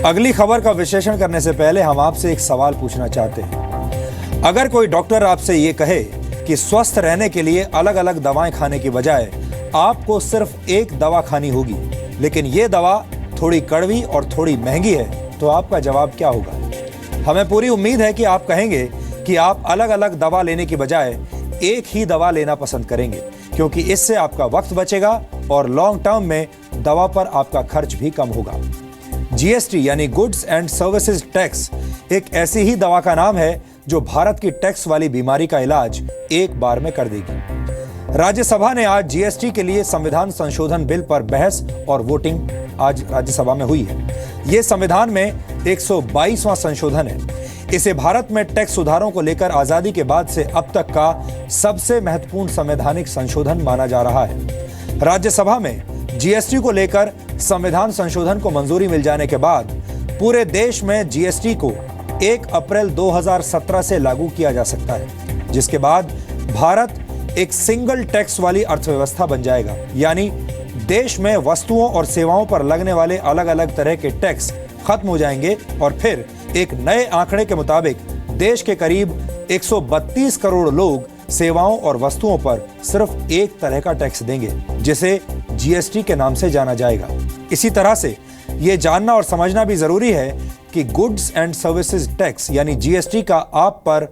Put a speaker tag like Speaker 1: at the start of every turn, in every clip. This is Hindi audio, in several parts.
Speaker 1: अगली खबर का विश्लेषण करने से पहले हम आपसे एक सवाल पूछना चाहते हैं। अगर कोई डॉक्टर आपसे ये कहे कि स्वस्थ रहने के लिए अलग अलग दवाएं खाने की बजाय आपको सिर्फ एक दवा खानी होगी, लेकिन ये दवा थोड़ी कड़वी और थोड़ी महंगी है, तो आपका जवाब क्या होगा? हमें पूरी उम्मीद है कि आप कहेंगे कि आप अलग अलग दवा लेने की बजाय एक ही दवा लेना पसंद करेंगे, क्योंकि इससे आपका वक्त बचेगा और लॉन्ग टर्म में दवा पर आपका खर्च भी कम होगा। जीएसटी यानी गुड्स एंड सर्विसेज टैक्स एक ऐसी ही दवा का नाम है जो भारत की टैक्स वाली बीमारी का इलाज एक बार में कर देगी। राज्यसभा ने आज जीएसटी के लिए संविधान संशोधन बिल पर बहस और वोटिंग आज राज्यसभा में हुई है। ये संविधान में 122वां संशोधन है। इसे भारत में टैक्स सुधारों को लेकर आजादी के बाद से अब तक का सबसे महत्वपूर्ण संवैधानिक संशोधन माना जा रहा है। राज्यसभा में जीएसटी को लेकर संविधान संशोधन को मंजूरी मिल जाने के बाद पूरे देश में जीएसटी को 1 अप्रैल 2017 से लागू किया जा सकता है, जिसके बाद भारत एक सिंगल टैक्स वाली अर्थव्यवस्था बन जाएगा। यानी देश में वस्तुओं और सेवाओं पर लगने वाले अलग अलग तरह के टैक्स खत्म हो जाएंगे और फिर एक नए आंकड़े के मुताबिक देश के करीब 132 करोड़ लोग सेवाओं और वस्तुओं पर सिर्फ एक तरह का टैक्स देंगे, जिसे जीएसटी के नाम से जाना जाएगा। इसी तरह से ये जानना और समझना भी जरूरी है कि गुड्स एंड सर्विसेज टैक्स यानी जीएसटी का आप पर,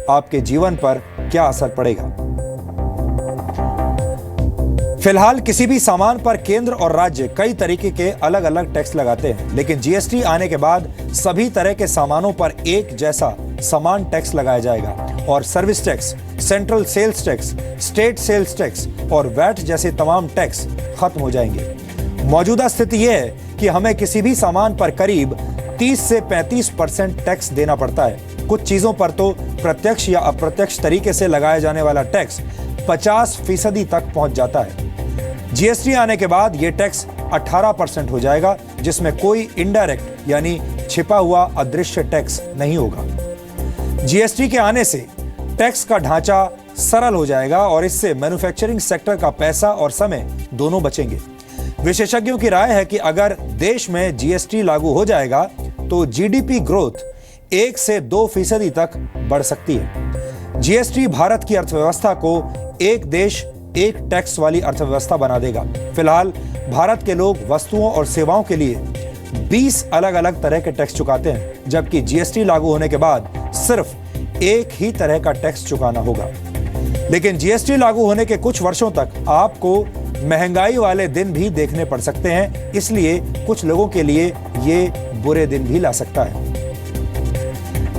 Speaker 1: आपके जीवन पर क्या असर पड़ेगा। फिलहाल किसी भी सामान पर केंद्र और राज्य कई तरीके के अलग अलग टैक्स लगाते हैं, लेकिन जीएसटी आने के बाद सभी तरह के सामानों पर एक जैसा समान टैक्स लगाया जाएगा और service tax, central sales tax, state sales tax और वैट जैसे तमाम टैक्स खत्म हो जाएंगे। मौजूदा स्थिति यह है कि हमें किसी भी सामान पर करीब 30 से 35% टैक्स देना पड़ता है। कुछ चीजों पर तो प्रत्यक्ष या अप्रत्यक्ष तरीके से लगाया जाने वाला टैक्स 50% तक पहुंच जाता है। जीएसटी आने के बाद यह टैक्स 18% हो जाएगा, जिसमें कोई इनडायरेक्ट यानी छिपा हुआ अदृश्य टैक्स नहीं होगा। जीएसटी के आने से टैक्स का ढांचा सरल हो जाएगा और इससे मैन्युफैक्चरिंग सेक्टर का पैसा और समय दोनों बचेंगे। विशेषज्ञों की राय है कि अगर देश में जीएसटी लागू हो जाएगा तो जीडीपी ग्रोथ 1 से 2% तक बढ़ सकती है। जीएसटी भारत की अर्थव्यवस्था को एक देश एक टैक्स वाली अर्थव्यवस्था बना देगा। फिलहाल भारत के लोग वस्तुओं और सेवाओं के लिए 20 अलग अलग तरह के टैक्स चुकाते हैं, जबकि जीएसटी लागू होने के बाद सिर्फ एक ही तरह का टैक्स चुकाना होगा। लेकिन जीएसटी लागू होने के कुछ वर्षों तक आपको महंगाई वाले दिन भी देखने पड़ सकते हैं, इसलिए कुछ लोगों के लिए ये बुरे दिन भी ला सकता है।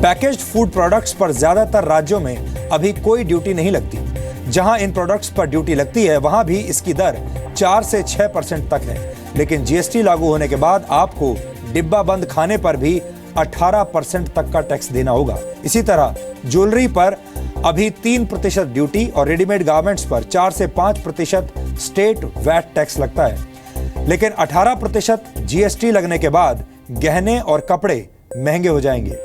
Speaker 1: पैकेज्ड फूड प्रोडक्ट्स पर ज्यादातर राज्यों में अभी कोई ड्यूटी नहीं लगती। जहां इन प्रोडक्ट्स पर ड्यूटी लगती है वहां भी इसकी दर 4 से 6% तक है, लेकिन जीएसटी लागू होने के बाद आपको डिब्बा बंद खाने पर भी 18% तक का टैक्स देना होगा। इसी तरह ज्वेलरी पर अभी 3% ड्यूटी और रेडीमेड गारमेंट्स पर 4 से 5% स्टेट वैट टैक्स लगता है, लेकिन 18% जीएसटी लगने के बाद गहने और कपड़े महंगे हो जाएंगे।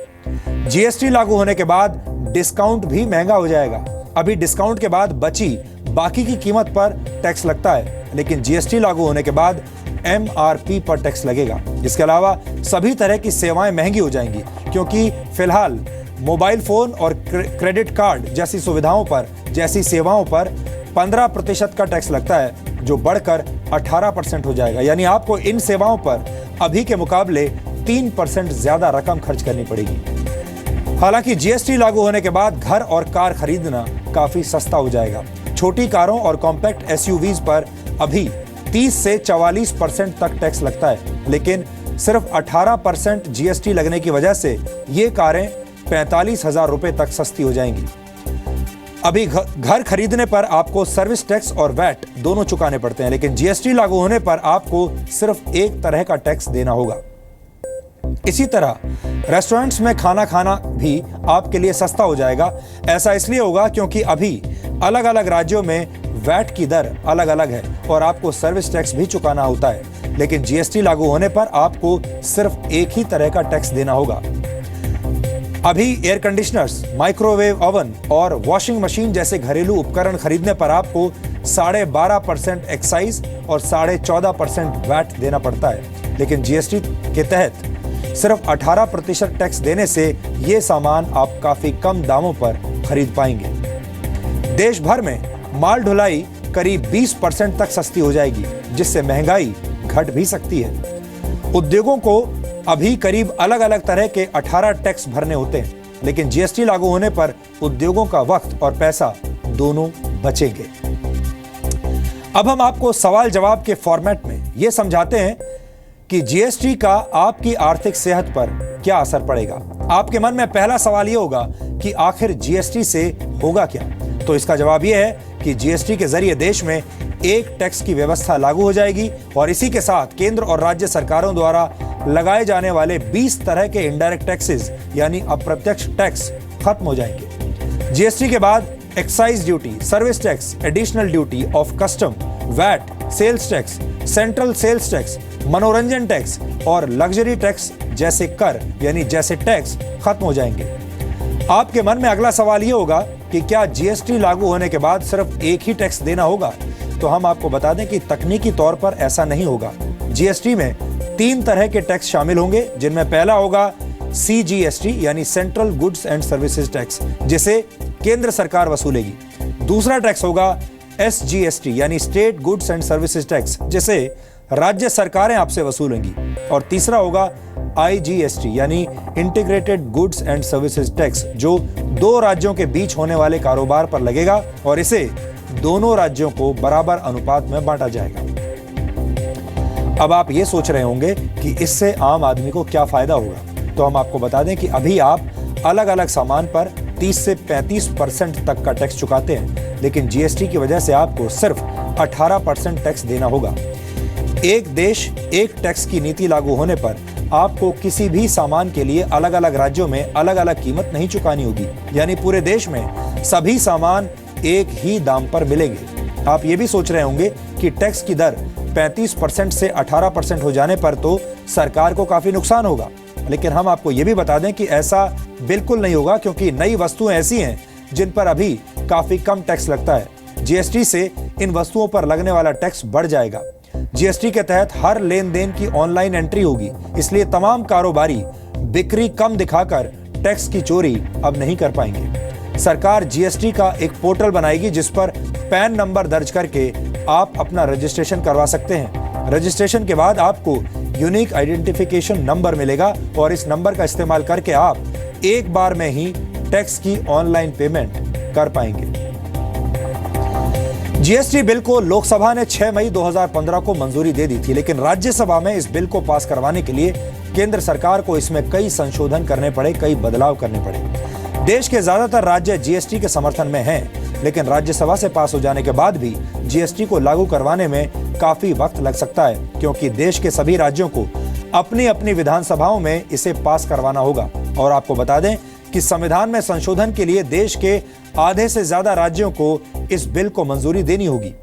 Speaker 1: जीएसटी लागू होने के बाद डिस्काउंट भी महंगा हो जाएगा। अभी डिस्काउंट के बाद बची बाकी की कीमत पर टैक्स लगता है, लेकिन जीएसटी लागू होने के बाद एमआरपी पर टैक्स लगेगा। इसके अलावा सभी तरह की सेवाएं महंगी हो जाएंगी, क्योंकि फिलहाल मोबाइल फोन और क्रेडिट कार्ड जैसी सुविधाओं पर, जैसी सेवाओं पर 15% का टैक्स लगता है, जो बढ़कर 18% हो जाएगा। यानी आपको इन सेवाओं पर अभी के मुकाबले 3% ज्यादा रकम खर्च करनी पड़ेगी। हालांकि जीएसटी लागू होने के बाद घर और कार खरीदना काफी सस्ता हो जाएगा। छोटी कारों और कॉम्पैक्ट एसयूवीज पर अभी 30 से 44% तक टैक्स लगता है, लेकिन सिर्फ 18% जीएसटी लगने की वजह से ये कारें 45,000 रुपए तक सस्ती हो जाएंगी। अभी घर खरीदने पर आपको सर्विस टैक्स और वैट दोनों चुकाने पड़ते हैं, लेकिन जीएसटी लागू होने पर आपको सिर्फ एक तरह का टैक्स देना होगा। इसी तरह रेस्टोरेंट्स में खाना खाना भी आपके लिए सस्ता हो जाएगा। ऐसा इसलिए होगा क्योंकि अभी अलग अलग राज्यों में वैट की दर अलग अलग है और आपको सर्विस टैक्स भी चुकाना होता है, लेकिन जीएसटी लागू होने पर आपको सिर्फ एक ही तरह का टैक्स देना होगा। अभी एयर कंडीशनर्स, माइक्रोवेव ओवन और वॉशिंग मशीन जैसे घरेलू उपकरण खरीदने पर आपको 12.5% एक्साइज और 14.5% वैट देना पड़ता है, लेकिन जीएसटी के तहत सिर्फ 18% टैक्स देने से ये सामान आप काफी कम दामों पर खरीद पाएंगे। देश भर में माल ढुलाई करीब 20% तक सस्ती हो जाएगी, जिससे महंगाई घट भी सकती है। उद्योगों को अभी करीब अलग अलग तरह के 18 टैक्स भरने होते हैं, लेकिन जीएसटी लागू होने पर उद्योगों का वक्त और पैसा दोनों बचेंगे। अब हम आपको सवाल जवाब के फॉर्मेट में यह समझाते हैं कि जीएसटी का आपकी आर्थिक सेहत पर क्या असर पड़ेगा। आपके मन में पहला सवाल यह होगा कि आखिर जीएसटी से होगा क्या? तो इसका जवाब यह है कि जीएसटी के जरिए देश में एक टैक्स की व्यवस्था लागू हो जाएगी और इसी के साथ केंद्र और राज्य सरकारों द्वारा लगाए जाने वाले 20 तरह के इनडायरेक्ट टैक्सेस यानी अप्रत्यक्ष टैक्स खत्म हो जाएंगे। जीएसटी के बाद excise duty, service tax, additional duty of custom, VAT, sales tax, central sales tax, मनोरंजन टैक्स और लग्जरी टैक्स जैसे कर यानी जैसे टैक्स खत्म हो जाएंगे। आपके मन में अगला सवाल यह होगा कि क्या जीएसटी लागू होने के बाद सिर्फ एक ही टैक्स देना होगा? तो हम आपको बता दें कि तकनीकी तौर पर ऐसा नहीं होगा। जीएसटी में 3 तरह के टैक्स शामिल होंगे, जिनमें पहला होगा सीजीएसटी यानी central goods and services tax, जिसे केंद्र सरकार वसूलेगी। दूसरा टैक्स होगा एसजीएसटी यानी state goods and services tax, जिसे राज्य सरकारें आपसे वसूलेंगी। और तीसरा होगा आईजीएसटी यानी integrated goods and services tax, जो 2 राज्यों के बीच होने वाले कारोबार पर लगेगा और इसे दोनों राज्यों को बराबर अनुपात में बांटा जाएगा। अब आप ये सोच रहे होंगे कि इससे आम आदमी को क्या फायदा होगा? तो हम आपको बता दें कि अभी आप अलग अलग सामान पर 30 से 35% तक का टैक्स चुकाते हैं, लेकिन जीएसटी की वजह से आपको सिर्फ 18% टैक्स देना होगा। एक देश एक टैक्स की नीति लागू होने पर आपको किसी भी सामान के लिए अलग अलग राज्यों में अलग अलग कीमत नहीं चुकानी होगी, यानी पूरे देश में सभी सामान एक ही दाम पर मिलेंगे। आप ये भी सोच रहे होंगे कि टैक्स की दर 35% से 18% हो जाने पर तो सरकार को काफी नुकसान होगा, लेकिन हम आपको ये भी बता दें कि ऐसा बिल्कुल नहीं होगा, क्योंकि नई वस्तुएं ऐसी हैं जिन पर अभी काफी कम टैक्स लगता है। जीएसटी से इन वस्तुओं पर लगने वाला टैक्स बढ़ जाएगा। जीएसटी के तहत हर लेन देन की ऑनलाइन एंट्री होगी, इसलिए तमाम कारोबारी बिक्री कम दिखाकर टैक्स की चोरी अब नहीं कर पाएंगे। सरकार जीएसटी का एक पोर्टल बनाएगी जिस पर पैन नंबर दर्ज करके आप अपना रजिस्ट्रेशन करवा सकते हैं। रजिस्ट्रेशन के बाद आपको यूनिक आइडेंटिफिकेशन नंबर मिलेगा और इस नंबर का इस्तेमाल करके आप एक बार में ही टैक्स की ऑनलाइन पेमेंट कर पाएंगे। जीएसटी बिल को लोकसभा ने 6 मई 2015 को मंजूरी दे दी थी, लेकिन राज्यसभा में इस बिल को पास करवाने के लिए केंद्र सरकार को इसमें कई संशोधन करने पड़े, कई बदलाव करने पड़े। देश के ज्यादातर राज्य जीएसटी के समर्थन में हैं, लेकिन राज्यसभा से पास हो जाने के बाद भी जीएसटी को लागू करवाने में काफी वक्त लग सकता है, क्योंकि देश के सभी राज्यों को अपनी अपनी विधानसभाओं में इसे पास करवाना होगा। और आपको बता दें कि संविधान में संशोधन के लिए देश के आधे से ज्यादा राज्यों को इस बिल को मंजूरी देनी होगी।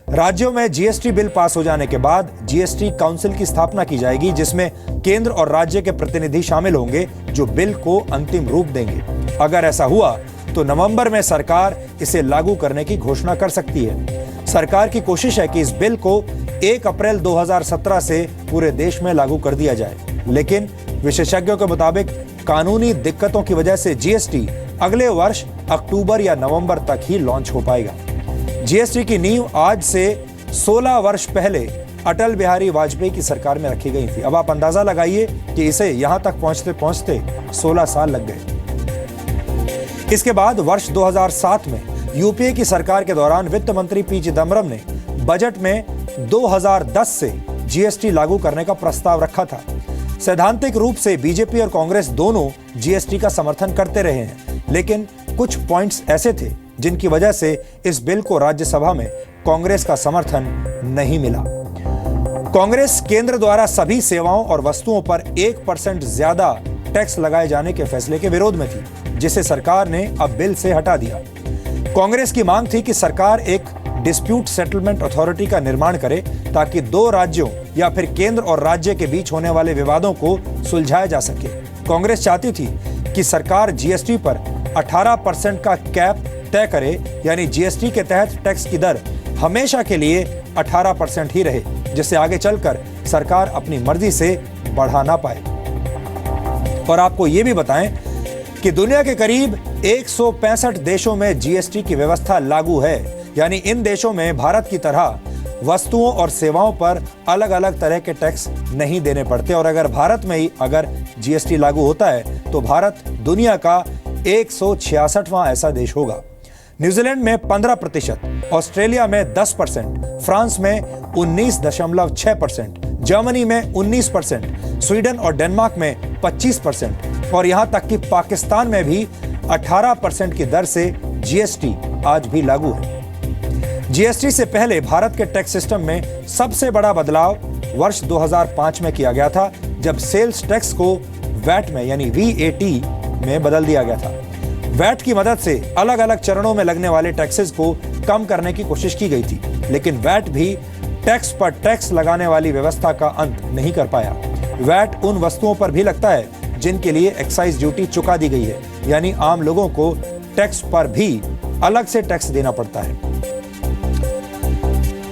Speaker 1: राज्यों में जीएसटी बिल पास हो जाने के बाद जीएसटी काउंसिल की स्थापना की जाएगी, जिसमें केंद्र और राज्य के प्रतिनिधि शामिल होंगे जो बिल को अंतिम रूप देंगे। अगर ऐसा हुआ तो नवंबर में सरकार इसे लागू करने की घोषणा कर सकती है। सरकार की कोशिश है कि इस बिल को 1 अप्रैल 2017 से पूरे देश में लागू कर दिया जाए, लेकिन विशेषज्ञों के मुताबिक कानूनी दिक्कतों की वजह से जीएसटी अगले वर्ष अक्टूबर या नवंबर तक ही लॉन्च हो पाएगा। जीएसटी की नींव आज से 16 वर्ष पहले अटल बिहारी वाजपेयी की सरकार में रखी गई थी। अब आप अंदाजा लगाइए कि इसे यहां तक पहुंचते पहुंचते 16 साल लग गए। इसके बाद वर्ष 2007 में यूपीए की सरकार के दौरान वित्त मंत्री पी चिदम्बरम ने बजट में 2010 से जीएसटी लागू करने का प्रस्ताव रखा था। सैद्धांतिक रूप से बीजेपी और कांग्रेस दोनों जीएसटी का समर्थन करते रहे हैं, लेकिन कुछ पॉइंट्स ऐसे थे जिनकी वजह से इस बिल को राज्यसभा में कांग्रेस का समर्थन नहीं मिला। कांग्रेस केंद्र द्वारा सभी सेवाओं और वस्तुओं पर 1% ज्यादा टैक्स लगाए जाने के फैसले के विरोध में थी, जिसे सरकार ने अब बिल से हटा दिया। कांग्रेस की मांग थी कि सरकार एक डिस्प्यूट सेटलमेंट अथॉरिटी का निर्माण करे, ताकि 2 राज्यों या फिर केंद्र और राज्य के बीच होने वाले विवादों को सुलझाया जा सके। कांग्रेस चाहती थी कि सरकार जीएसटी पर 18% का कैप तय करे, यानी जीएसटी के तहत टैक्स की दर हमेशा के लिए 18% ही रहे, जिससे आगे चलकर सरकार अपनी मर्जी से बढ़ा ना पाए। और आपको ये भी बताएं कि दुनिया के करीब 165 देशों में जीएसटी की व्यवस्था लागू है, यानी इन देशों में भारत की तरह वस्तुओं और सेवाओं पर अलग अलग तरह के टैक्स नहीं देने पड़ते। और अगर भारत में ही अगर जीएसटी लागू होता है तो भारत दुनिया का 166वां ऐसा देश होगा। न्यूजीलैंड में 15%, ऑस्ट्रेलिया में 10%, फ्रांस में 19.6%, जर्मनी में 19%, स्वीडन और डेनमार्क में 25% और यहां तक कि पाकिस्तान में भी 18% की दर से जीएसटी आज भी लागू है। जीएसटी से पहले भारत के टैक्स सिस्टम में सबसे बड़ा बदलाव वर्ष 2005 में किया गया था, जब सेल्स टैक्स को वैट में यानी VAT में बदल दिया गया था। वैट की मदद से अलग अलग चरणों में लगने वाले टैक्सेस को कम करने की कोशिश की गई थी, लेकिन वैट भी टैक्स पर टैक्स लगाने वाली व्यवस्था का अंत नहीं कर पाया। वैट उन वस्तुओं पर भी लगता है जिनके लिए एक्साइज ड्यूटी चुका दी गई है, यानी आम लोगों को टैक्स पर भी अलग से टैक्स देना पड़ता है।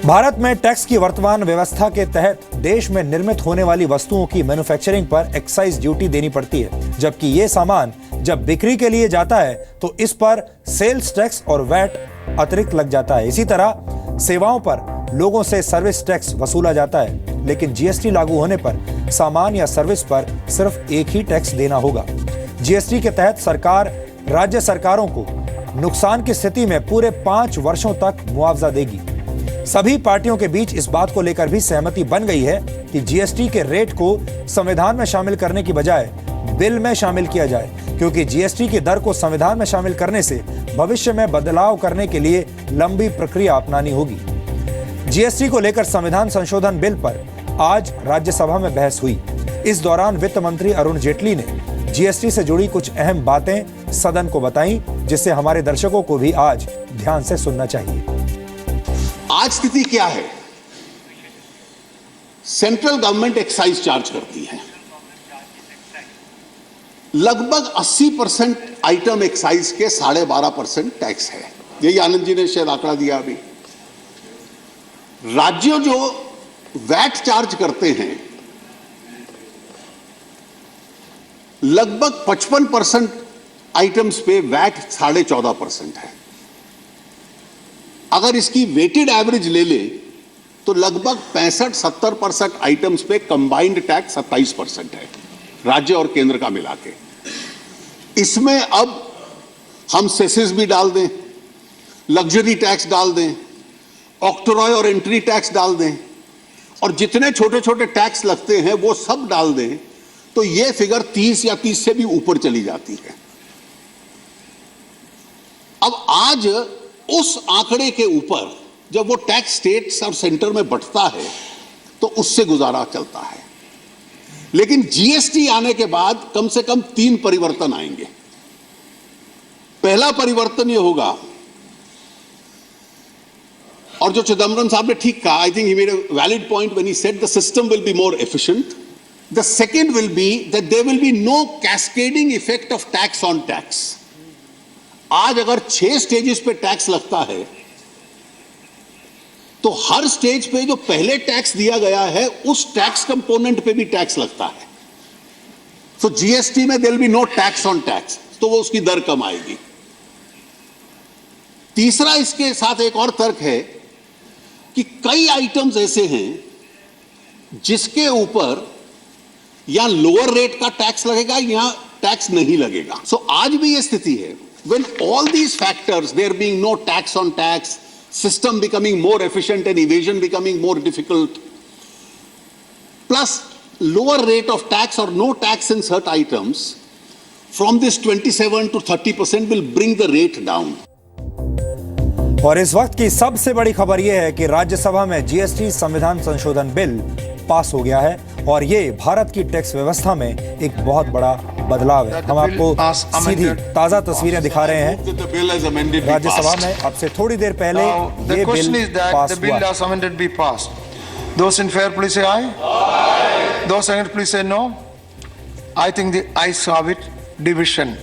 Speaker 1: भारत में टैक्स की वर्तमान व्यवस्था के तहत देश में निर्मित होने वाली वस्तुओं की मैन्युफैक्चरिंग पर एक्साइज ड्यूटी देनी पड़ती है, जबकि ये सामान जब बिक्री के लिए जाता है तो इस पर सेल्स टैक्स और वैट अतिरिक्त लग जाता है। इसी तरह सेवाओं पर लोगों से सर्विस टैक्स वसूला जाता है, लेकिन जीएसटी लागू होने पर सामान या सर्विस पर सिर्फ एक ही टैक्स देना होगा। जीएसटी के तहत सरकार राज्य सरकारों को नुकसान की स्थिति में पूरे 5 वर्षों तक मुआवजा देगी। सभी पार्टियों के बीच इस बात को लेकर भी सहमति बन गई है कि जीएसटी के रेट को संविधान में शामिल करने की बजाय बिल में शामिल किया जाए, क्योंकि जीएसटी की दर को संविधान में शामिल करने से भविष्य में बदलाव करने के लिए लंबी प्रक्रिया अपनानी होगी। जीएसटी को लेकर संविधान संशोधन बिल पर आज राज्यसभा में बहस हुई। इस दौरान वित्त मंत्री अरुण जेटली ने जीएसटी से जुड़ी कुछ अहम बातें सदन को बताई, जिसे हमारे दर्शकों को भी आज ध्यान से सुनना चाहिए।
Speaker 2: आज स्थिति क्या है? सेंट्रल गवर्नमेंट एक्साइज चार्ज करती है। लगभग 80% आइटम एक्साइज के 12.5% टैक्स है। यही आनंद जी ने शायद आंकड़ा दिया अभी। राज्य जो वैट चार्ज करते हैं, लगभग 55% आइटम्स पे वैट 14.5% है। अगर इसकी वेटेड एवरेज ले ले तो लगभग 65-70% आइटम्स पे कंबाइंड टैक्स 27% है, राज्य और केंद्र का मिला के। इसमें अब हम सेसेस भी डाल दें, लग्जरी टैक्स डाल दें, ऑक्ट्रॉय और एंट्री टैक्स डाल दें और जितने छोटे छोटे टैक्स लगते हैं वो सब डाल दें, तो ये फिगर 30 या 30 से भी ऊपर चली जाती है। अब आज उस आंकड़े के ऊपर जब वो टैक्स स्टेट्स और सेंटर में बढ़ता है तो उससे गुजारा चलता है। लेकिन जीएसटी आने के बाद कम से कम 3 परिवर्तन आएंगे। पहला परिवर्तन ये होगा, और जो चिदम्बरम साहब ने ठीक कहा, I think he made a valid point when he said the system will be more efficient. The second will be that there will be no cascading effect of tax on tax. आज अगर 6 स्टेजेस पे टैक्स लगता है तो हर स्टेज पे जो पहले टैक्स दिया गया है उस टैक्स कंपोनेंट पे भी टैक्स लगता है। सो जीएसटी में there will be no tax on tax, तो वो उसकी दर कम आएगी। तीसरा इसके साथ एक और तर्क है कि कई आइटम्स ऐसे हैं जिसके ऊपर या लोअर रेट का टैक्स लगेगा या टैक्स नहीं लगेगा। सो आज भी ये स्थिति है, when all these factors, there being no tax on tax, system becoming more efficient and evasion becoming more difficult, plus lower rate of tax or no tax in certain items, from this 27 to 30% will bring the rate down.
Speaker 1: और इस वक्त की सबसे बड़ी खबर यह है कि राज्यसभा में जीएसटी संविधान संशोधन बिल पास हो गया है और ये भारत की टैक्स व्यवस्था में एक बहुत बड़ा बदलाव है। हम आपको सीधी ताजा तस्वीरें दिखा रहे हैं। राज्यसभा में अब से थोड़ी देर पहले ये बिल पास हुआ।
Speaker 3: Those in favor, please say aye. Aye. Those against, please say no. I think the ayes have it. Division.